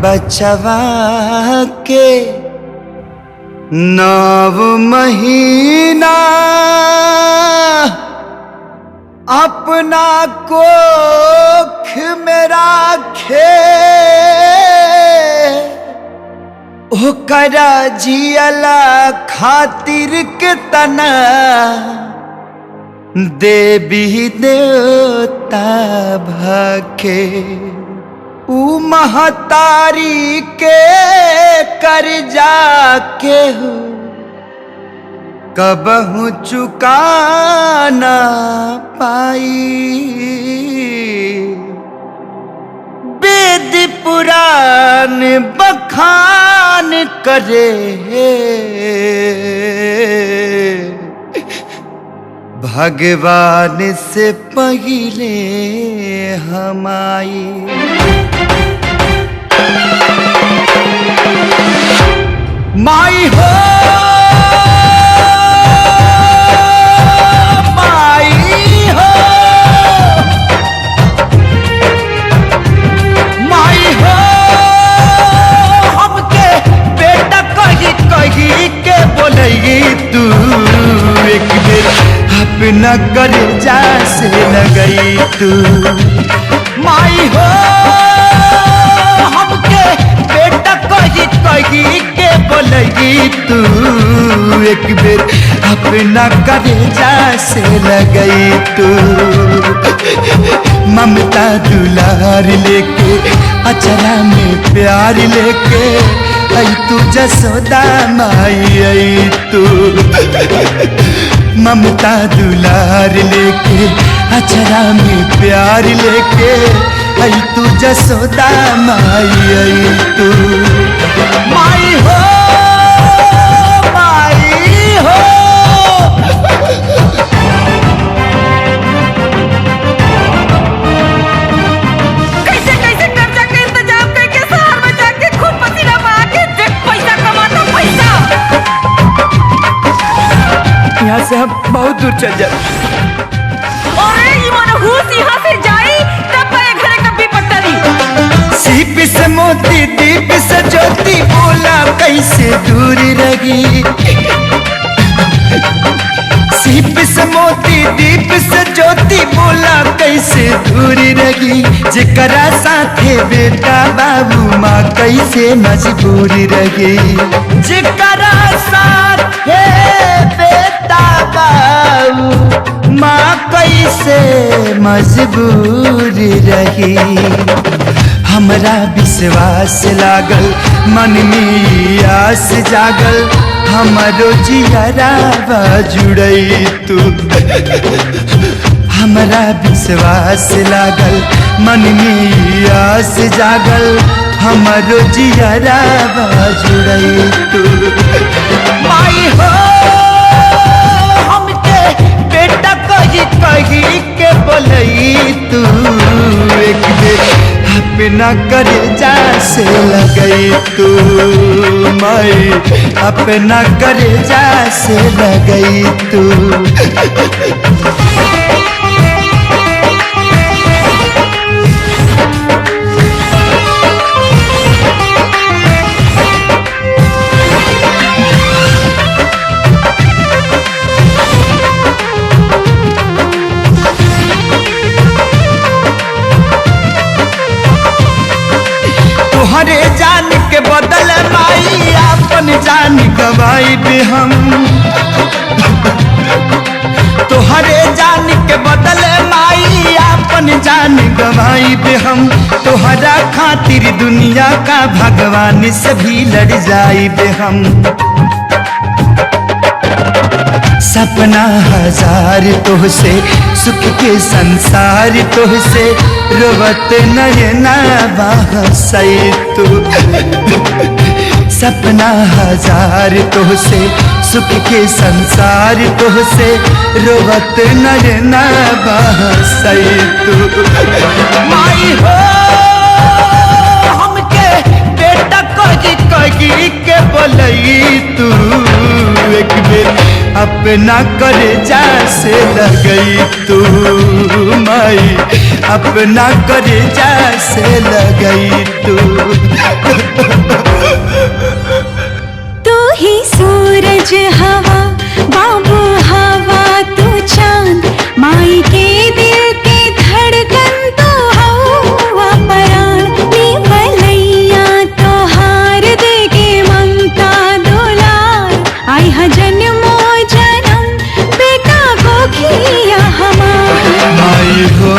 बचवा के 9 महीना अपना कोख में राखे ओकरा जियला खातिर के तना देवी देवता भखे ऊ महतारी के कर्जा के कबहू चुका ना पाई। वेद पुराण बखान करे भगवान से पहले हम आई। माई हो माई हो माई हो हमके बेटा कही कही के बोलेगी तू एक बेर अपना कर्जा से लगई तू। माई हो हमके बेटा कही कही के बोलेगी तू एक बेर अपना कर्जा से लगई तू। ममता दुलार लेके अचरा में प्यार लेके आई तू जसोदा माई आई तू। ममता दुलार लेके अचरा में प्यार लेके आई तू जसोदा माई आई तू। माई हो माई हो कैसे कैसे कर्जा के इंतजाम करके शहर में जाके खूब पसीना बहा के पैसा कमाता पैसा। यहाँ से हम बहुत दूर चल जाए। अरे ये मनहूस यहाँ से जाई तब पाए घरे कभी पट्टली। सीप से मोती दीप से ज्योति बोला कैसे दूर रही। सीप से मोती दीप से ज्योति बोला कैसे दूर रही। जेकरा साथे बेटा बाबू माँ कैसे मजबूर रही। जेकरा साथे बेटा बाबू माँ कैसे मजबूर रही। हमरा विश्वास लागल मन में आस जागल हमारो जियरा जुड़ई तू। हमरा विश्वास लागल मन में आस जागल हमारो जियरा जुड़ई तू। माई हो हमके बेटा कही कही के बोलई तू एक बेर अपना कर्जा से लगई तू। माई अपना कर्जा से लगई तू। तोहरे जान के बदल माई अपन जान गवाई भी हम। तोहरे जान के बदल माई अपन जान गवाई भी हम। तोहरा खातिर दुनिया का भगवान से भी लड़ जाई भी हम। सपना हजार तोहसे सुख के संसार तोहसे रोवत नयना बहसई तू। सपना हजार तोहसे सुख के संसार तोहसे रोवत नयना बहसई तू। माई हो हमके बेटा कगी के बोलई तू एक बेर अपना करेजा से लगई तू माई अपना करेजा से लगई तू। तू ही सूरज हवा बाबू हवा तू चांद माई के दिल के धड़कन तो हवा परान नी भलैया तो हार दे के ममता दुलार आई हा जन्मो जन्म बेटा गोखिया हमार माई हो